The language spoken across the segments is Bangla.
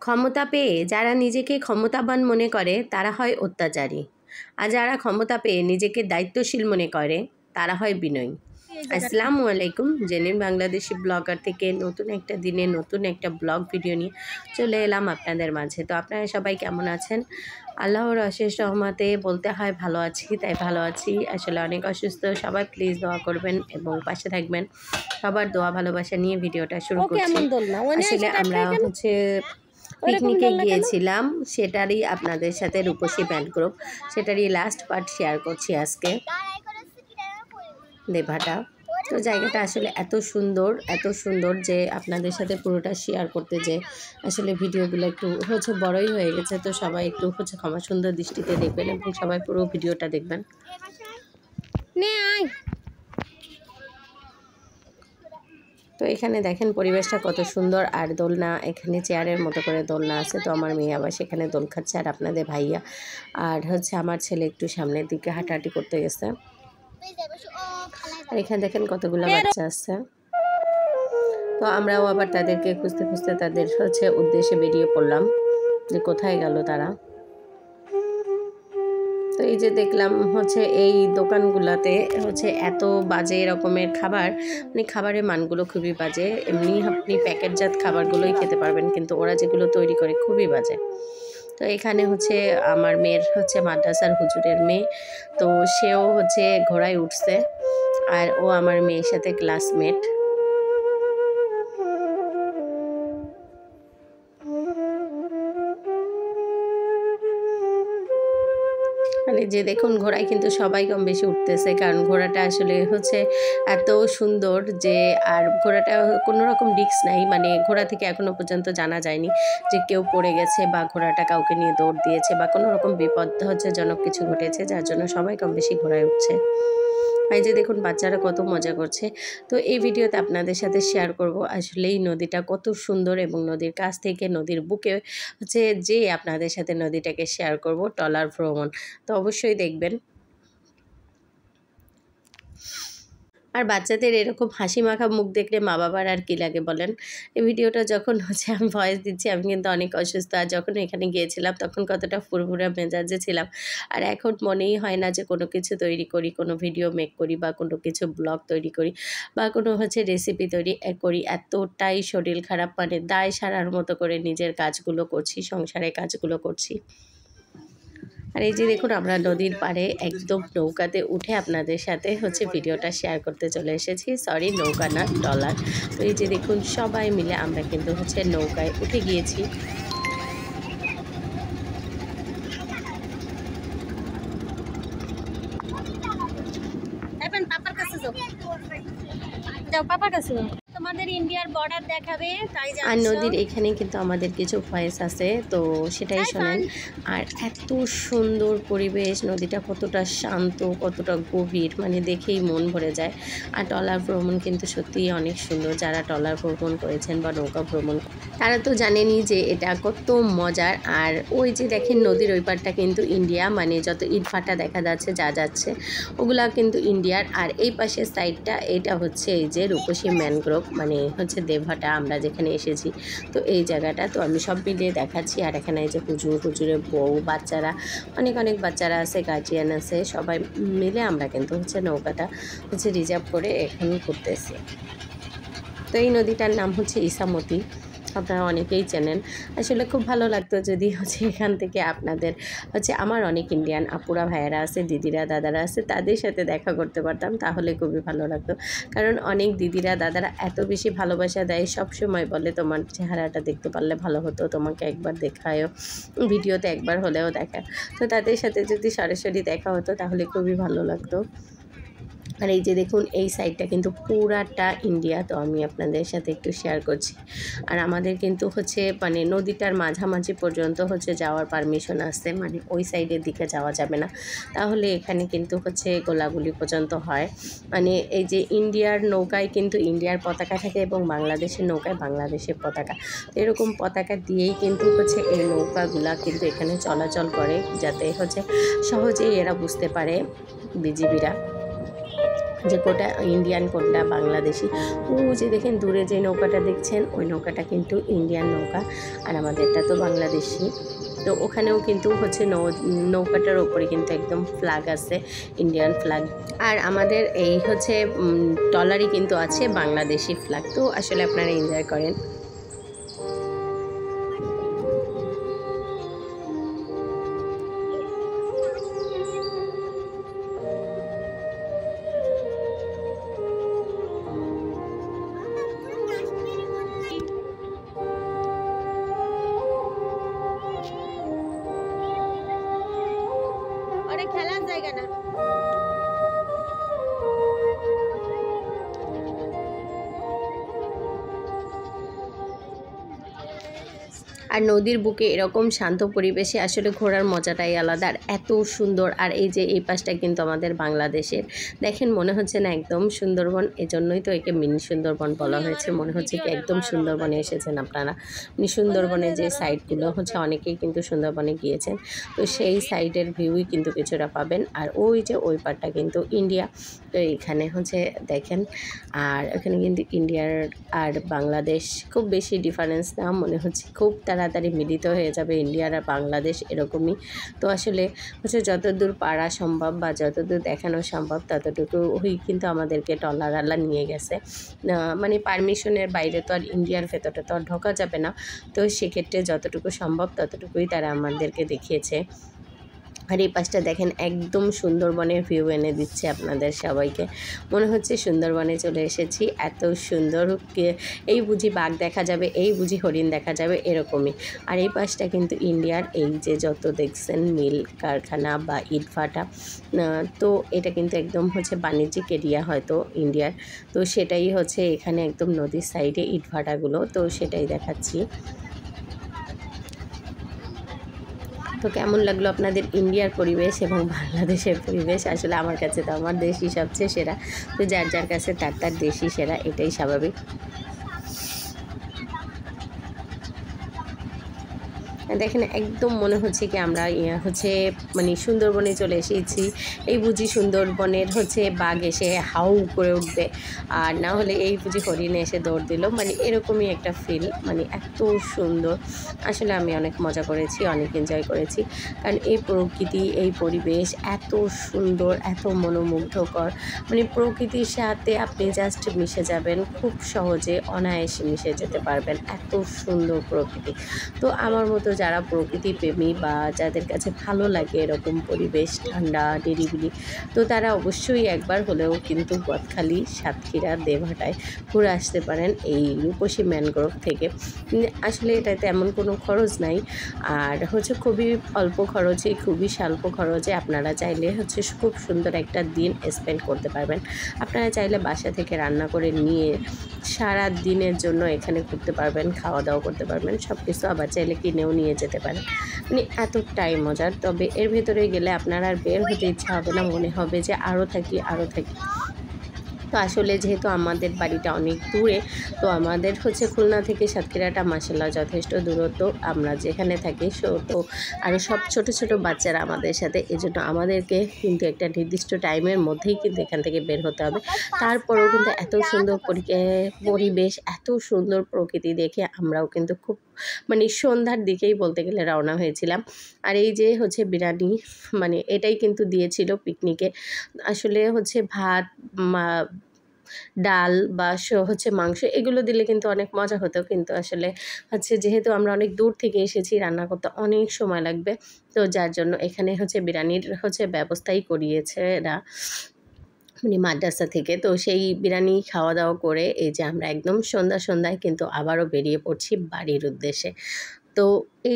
ক্ষমতা পেয়ে যারা নিজেকে ক্ষমতাবান মনে করে তারা হয় অত্যাচারী, আর যারা ক্ষমতা পেয়ে নিজেকে দায়িত্বশীল মনে করে তারা হয় বিনয়ী। আসসালামু আলাইকুম। জেনিন বাংলাদেশি ব্লগার থেকে নতুন একটা দিনে নতুন একটা ব্লগ ভিডিও নিয়ে চলে এলাম আপনাদের মাঝে। তো আপনারা সবাই কেমন আছেন? আল্লাহর অশেষ রহমতে বলতে হয় ভালো আছি, তাই ভালো আছি। আসলে অনেক অসুস্থ, সবাই প্লিজ দোয়া করবেন এবং পাশে থাকবেন। সবার দোয়া ভালোবাসা নিয়ে ভিডিওটা শুরু করছি। আসলে আমরা পিকনিকে গিয়েছিলাম, সেটারই আপনাদের সাথে রূপসী ব্যান্ড গ্রুপ, সেটারই লাস্ট পার্ট শেয়ার করছি আজকে। দেভাটা তো জায়গাটা আসলে এত সুন্দর যে আপনাদের সাথে পুরোটা শেয়ার করতে যে আসলে ভিডিওগুলো একটু বড়ই হয়ে গেছে। তো সবাই একটু ক্ষমা সুন্দর দৃষ্টিতে দেখবেন এবং সবাই পুরো ভিডিওটা দেখবেন। তো এখানে দেখেন পরিবেশটা কত সুন্দর, আর দোলনা এখানে চেয়ারের মতো করে দোলনা আছে। তো আমার মেয়ে আবার সেখানে দোল খাচ্ছে, আর আপনাদের ভাইয়া আর আমার ছেলে একটু সামনের দিকে হাঁটাহাঁটি করতে গেছে। আর এখানে দেখেন কতগুলো বাচ্চা আছে। তো আমরাও আবার তাদেরকে খুঁজতে খুঁজতে তাদের উদ্দেশ্যে বেরিয়ে পড়লাম যে কোথায় গেল তারা। তো এই যে দেখলাম এই দোকানগুলোতে এত বাজে রকমের খাবার, মানে খাবারের মানগুলো খুবই বাজে। এমনি আপনি প্যাকেটজাত খাবারগুলোই খেতে পারবেন, কিন্তু ওরা যেগুলো তৈরি করে খুবই বাজে। তো এখানে আমার মেয়ের মাদ্রাসার হুজুরের মেয়ে, তো সেও ঘোড়ায় উঠছে, আর ও আমার মেয়ের সাথে ক্লাসমেট। মানে যে দেখুন ঘোড়ায় কিন্তু সবাই কম বেশি উঠতেছে, কারণ ঘোড়াটা আসলে এত সুন্দর যে, আর ঘোড়াটা কোনো রকম রিস্ক নাই। মানে ঘোড়া থেকে এখনো পর্যন্ত জানা যায়নি যে কেউ পড়ে গেছে বা ঘোড়াটা কাউকে নিয়ে দৌড় দিয়েছে বা কোনো রকম বিপদ জনক কিছু ঘটেছে, যার জন্য সবাই কম বেশি ঘোড়ায় উঠছে। এই যে দেখুন বাচ্চারা কত মজা করছে। তো এই ভিডিওতে আপনাদের সাথে শেয়ার করব আসলে এই নদীটা কত সুন্দর, এবং নদীর কাছ থেকে নদীর বুকে যে আপনাদের সাথে নদীটাকে শেয়ার করব ট্রলার ভ্রমণ। তো অবশ্যই দেখবেন। আর বাচ্চাদের এরকম হাসি মাখা মুখ দেখলে মা বাবার আর কি লাগে বলেন। এই ভিডিওটা যখন আমি ভয়েস দিচ্ছি, আমি কিন্তু অনেক অসুস্থ। আর যখন এখানে গিয়েছিলাম তখন কতটা ফুরফুরা মেজাজে ছিলাম, আর এখন মনেই হয় না যে কোনো কিছু তৈরি করি, কোনো ভিডিও মেক করি বা কোনো কিছু ব্লগ তৈরি করি বা কোনো রেসিপি তৈরি করি। এতটাই শরীর খারাপ, মানে দায় সারার মতো করে নিজের কাজগুলো করছি, সংসারের কাজগুলো করছি। আর এই যে দেখুন আমরা নদীর পাড়ে একদম নৌকাতে উঠে আপনাদের সাথে ভিডিওটা শেয়ার করতে চলে এসেছি। সরি, নৌকা না, ট্রলার। তো এই যে দেখুন সবাই মিলে আমরা কিন্তু নৌকায় উঠে গিয়েছি। পাপার কাছে তোমাদের ইন্ডিয়ার বর্ডার দেখাবে, তাই আর নদীর এখানে কিন্তু আমাদের কিছু ভয়েস আছে, তো সেটাই শোনেন। আর এত সুন্দর পরিবেশ, নদীটা কতটা শান্ত, কতটা গভীর, মানে দেখেই মন ভরে যায়। আর ট্রলার ভ্রমণ কিন্তু সত্যিই অনেক সুন্দর। যারা ট্রলার ভ্রমণ করেছেন বা নৌকা ভ্রমণ, তারা তো জানেনই যে এটা কত মজার। আর ওই যে দেখেন নদীর ওই পারটা কিন্তু ইন্ডিয়া, মানে যত ইটভাটা দেখা যাচ্ছে যা যাচ্ছে ওগুলা কিন্তু ইন্ডিয়ার। আর এই পাশের সাইডটা এটা এই যে রূপসী ম্যানগ্রোভ, মানে দেভাটা আমরা যেখানে এসেছি। তো এই জায়গাটা তো আমি সব মিলিয়ে দেখাচ্ছি। আর এখানে এই যে হুজুরের বউ, বাচ্চারা, অনেক বাচ্চারা আছে, গার্জিয়ান আছে, সবাই মিলে আমরা কিন্তু নৌকাটা রিজার্ভ করে এখন ঘুরতেছি। তো এই নদীটার নাম ইসামতি, আপনারা অনেকেই চেনেন। আসলে খুব ভালো লাগতো যদি এখান থেকে আপনাদের আমার অনেক ইন্ডিয়ান আপুরা ভাইয়েরা আছে, দিদিরা দাদারা আছে, তাদের সাথে দেখা করতে পারতাম, তাহলে খুবই ভালো লাগতো। কারণ অনেক দিদিরা দাদারা এত বেশি ভালোবাসা দেয়, সব সময় বলে তোমার চেহারাটা দেখতে পারলে ভালো হতো, তোমাকে একবার দেখায়ও, ভিডিওতে একবার হলেও দেখা। তো তাদের সাথে যদি সরাসরি দেখা হতো তাহলে খুবই ভালো লাগতো। আর এই যে দেখুন এই সাইডটা কিন্তু পুরাটা ইন্ডিয়া, তো আমি আপনাদের সাথে একটু শেয়ার করছি। আর আমাদের কিন্তু মানে নদীটার মাঝামাঝি পর্যন্ত যাওয়ার পারমিশন আছে, মানে ওই সাইডের দিকে যাওয়া যাবে না, তাহলে এখানে কিন্তু গোলাগুলি পর্যন্ত হয়। মানে এই যে ইন্ডিয়ার নৌকায় কিন্তু ইন্ডিয়ার পতাকা থাকে এবং বাংলাদেশের নৌকায় বাংলাদেশের পতাকা, তো এরকম পতাকা দিয়েই কিন্তু এই নৌকাগুলা কিন্তু এখানে চলাচল করে, যাতে সহজেই এরা বুঝতে পারে বিজিবিরা। যে কোটা ইন্ডিয়ান কোনটা বাংলাদেশি। ও যে দেখেন দূরে যে নৌকাটা দেখছেন ওই নৌকাটা কিন্তু ইন্ডিয়ান নৌকা, আর আমাদেরটা তো বাংলাদেশি। তো ওখানেও কিন্তু হচ্ছে নৌকাটার ওপরে কিন্তু একদম ফ্ল্যাগ আছে, ইন্ডিয়ান ফ্ল্যাগ। আর আমাদের এই হচ্ছে ট্রলারই কিন্তু আছে বাংলাদেশি ফ্ল্যাগ। তো আসলে আপনারা এনজয় করেন। খেলার জায়গা না। আর নদীর বুকে এরকম শান্ত পরিবেশে আসলে ঘোরার মজাটাই আলাদা, আর এত সুন্দর। আর এই যে এই পাশটা কিন্তু আমাদের বাংলাদেশের, দেখেন মনে হচ্ছে না একদম সুন্দরবন, এজন্যই তো একে মিনি সুন্দরবন বলা হয়েছে। মনে হচ্ছে কি একদম সুন্দরবনে এসেছেন আপনারা। সুন্দরবনের যে সাইডগুলো হচ্ছে অনেকেই কিন্তু সুন্দরবনে গিয়েছেন, তো সেই সাইডের ভিউই কিন্তু কিছুটা পাবেন। আর ওই যে ওই পারটা কিন্তু ইন্ডিয়া, তো এখানে হচ্ছে দেখেন। আর এখানে কিন্তু ইন্ডিয়ার আর বাংলাদেশ খুব বেশি ডিফারেন্স না, মনে হচ্ছে খুব তাড়াতাড়ি মিলিত হয়ে যাবে ইন্ডিয়ার আর বাংলাদেশ এরকমই। তো আসলে হচ্ছে যতদূর পারা সম্ভব বা যতদূর দেখানো সম্ভব ততটুকু কিন্তু আমাদেরকে ট্রলারওয়ালা নিয়ে গেছে। মানে পারমিশনের বাইরে তো আর ইন্ডিয়ার ভেতরে তো আর ঢোকা যাবে না, তো সেক্ষেত্রে যতটুকু সম্ভব ততটুকুই তারা আমাদেরকে দেখিয়েছে। আর এই পাশটা দেখেন একদম সুন্দরবনের ভিউ এনে দিচ্ছে আপনাদের সবাইকে, মনে হচ্ছে সুন্দরবনে চলে এসেছি। এত সুন্দর, এই বুঝি বাঘ দেখা যাবে, এই বুঝি হরিণ দেখা যাবে, এরকমই। আর এই পাশটা কিন্তু ইন্ডিয়ার, এই যে যত দেখছেন মিল কারখানা বা ইটভাটা, তো এটা কিন্তু একদম হচ্ছে বাণিজ্যিক এরিয়া হয়তো ইন্ডিয়ার। তো সেটাই হচ্ছে এখানে একদম নদীর সাইডে ইটভাটাগুলো, তো সেটাই দেখাচ্ছি। তো কেমন লাগলো আপনাদের ইন্ডিয়ার পরিবেশ এবং বাংলাদেশের পরিবেশ? আসলে আমার কাছে তো আমার দেশই সবচেয়ে সেরা, তো যার যার কাছে তার তার দেশই সেরা, এটাই স্বাভাবিক। দেখেন একদম মনে হচ্ছে কি আমরা হচ্ছে মানে সুন্দরবনে চলে এসেছি। এই বুঝি সুন্দরবনের হচ্ছে বাঘ এসে হাউ করে উঠবে, আর না হলে এই বুঝি হরিণে এসে দৌড় দিল, মানে এরকমই একটা ফিল। মানে এত সুন্দর, আসলে আমি অনেক মজা করেছি, অনেক এনজয় করেছি। কারণ এই প্রকৃতি, এই পরিবেশ এত সুন্দর, এত মনোমুগ্ধকর। মানে প্রকৃতির সাথে আপনি জাস্ট মিশে যাবেন, খুব সহজে অনায়াসে মিশে যেতে পারবেন, এত সুন্দর প্রকৃতি। তো আমার মতো যারা প্রকৃতি প্রেমী বা যাদের কাছে ভালো লাগে এরকম পরিবেশ ঠান্ডা নিরিবিলি, তো তারা অবশ্যই একবার হলেও কিন্তু বকখালি, সাতক্ষীরা, দেবহাটায় ঘুরে আসতে পারেন এই রূপসী ম্যানগ্রোভ থেকে। আসলে এটাতে এমন কোনো খরচ নাই, আর হচ্ছে খুবই অল্প খরচে, খুবই স্বল্প খরচে আপনারা চাইলে হচ্ছে খুব সুন্দর একটা দিন স্পেন্ড করতে পারবেন। আপনারা চাইলে বাসা থেকে রান্না করে নিয়ে সারা দিনের জন্য এখানে ঘুরতে পারবেন, খাওয়া দাওয়া করতে পারবেন, সব কিছু। আবার চাইলে কিনেও নিয়ে যেতে পারেন, মানে এতটাই মজার। তবে এর ভেতরে গেলে আপনার আর বের হতে ইচ্ছা হবে না, মনে হবে যে আরও থাকি আরও থাকি। তো আসলে যেহেতু আমাদের বাড়িটা অনেক দূরে, তো আমাদের হচ্ছে খুলনা থেকে সাতক্ষীরাটা মাসাল্লাহ যথেষ্ট দূরত্ব আমরা যেখানে থাকি। তো আরও সব ছোট ছোট বাচ্চারা আমাদের সাথে, এজন্য আমাদেরকে কিন্তু একটা নির্দিষ্ট টাইমের মধ্যেই কিন্তু এখান থেকে বের হতে হবে। তারপরেও কিন্তু এত সুন্দর পরিবেশ, এত সুন্দর প্রকৃতি দেখে আমরাও কিন্তু খুব মানে সন্ধ্যার দিকেই বলতে গেলে রওনা হয়েছিলাম। আর এই যে হচ্ছে বিরিয়ানি, মানে এটাই কিন্তু দিয়েছিল পিকনিকে। আসলে হচ্ছে ভাত, ডাল বা হচ্ছে মাংস, এগুলো দিলে কিন্তু অনেক মজা হতো, কিন্তু আসলে হচ্ছে যেহেতু আমরা অনেক দূর থেকে এসেছি, রান্না করতে অনেক সময় লাগবে, তো যার জন্য এখানে হচ্ছে বিরিয়ানির হচ্ছে ব্যবস্থাই করিয়েছে এরা, মানে মাদ্রাসা থেকে। তো সেই বিরিয়ানি খাওয়া দাওয়া করে এই যে আমরা একদম সন্ধ্যায় কিন্তু আবারও বেরিয়ে পড়ছি বাড়ির উদ্দেশ্যে। তো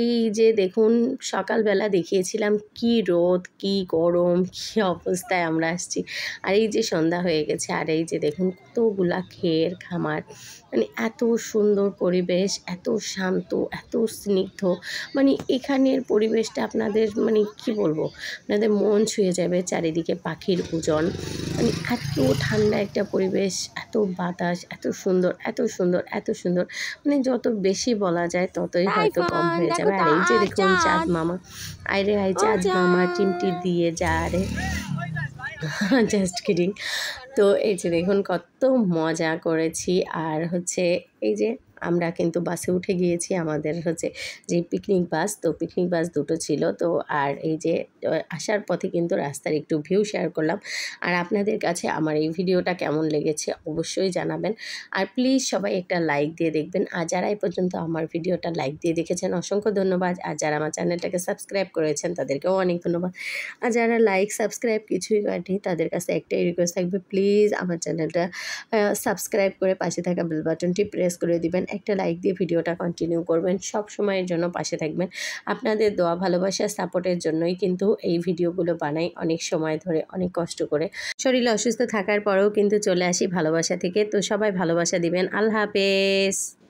এই যে দেখুন সকালবেলা দেখিয়েছিলাম কি রোদ, কি গরম, কি অবস্থায় আমরা আসছি, আর এই যে সন্ধ্যা হয়ে গেছে, আর এই যে দেখুন কতগুলা ক্ষের খামার, মানে এত সুন্দর পরিবেশ, এত শান্ত, এত স্নিগ্ধ, মানে এখানের পরিবেশটা আপনাদের মানে কি বলবো, আপনাদের মন ছুঁয়ে যাবে। চারিদিকে পাখির পূজন, মানে এত ঠান্ডা একটা পরিবেশ, এত বাতাস, এত সুন্দর, এত সুন্দর, এত সুন্দর, মানে যত বেশি বলা যায় ততই হয়তো কম হয়ে যাবে। আর এই যে দেখুন চাঁদ মামা, আইরে আই চাঁদ মামা চিমটি দিয়ে যা রে, জাস্ট কিডিং। তো এই যে দেখুন কত মজা করেছি। আর হচ্ছে এই যে আমরা কিন্তু বাসে উঠে গিয়েছি, আমাদের হচ্ছে যে পিকনিক বাস, তো পিকনিক বাস দুটো ছিল। তো আর এই যে আসার পথে কিন্তু রাস্তার একটু ভিউ শেয়ার করলাম। আর আপনাদের কাছে আমার এই ভিডিওটা কেমন লেগেছে অবশ্যই জানাবেন। আর প্লিজ সবাই একটা লাইক দিয়ে দেখবেন। আর যারা এই পর্যন্ত আমার ভিডিওটা লাইক দিয়ে দেখেছেন অসংখ্য ধন্যবাদ। আর যারা আমার চ্যানেলটাকে সাবস্ক্রাইব করেছেন তাদেরকেও অনেক ধন্যবাদ। আর যারা লাইক সাবস্ক্রাইব কিছুই করেনি তাদের কাছে একটাই রিকোয়েস্ট থাকবে, প্লিজ আমার চ্যানেলটা সাবস্ক্রাইব করে পাশে থাকা বেল বাটনটি প্রেস করে দিবেন। একটা লাইক দিয়ে ভিডিওটা কন্টিনিউ করবেন। সব সময়ের জন্য পাশে থাকবেন। আপনাদের দোয়া ভালোবাসা সাপোর্টের জন্যই কিন্তু এই ভিডিওগুলো বানাই, অনেক সময় ধরে অনেক কষ্ট করে। শরীর অসুস্থ থাকার পরেও কিন্তু চলে আসি ভালোবাসা থেকে। তো সবাই ভালোবাসা দিবেন। আল্লাহ হাফেজ।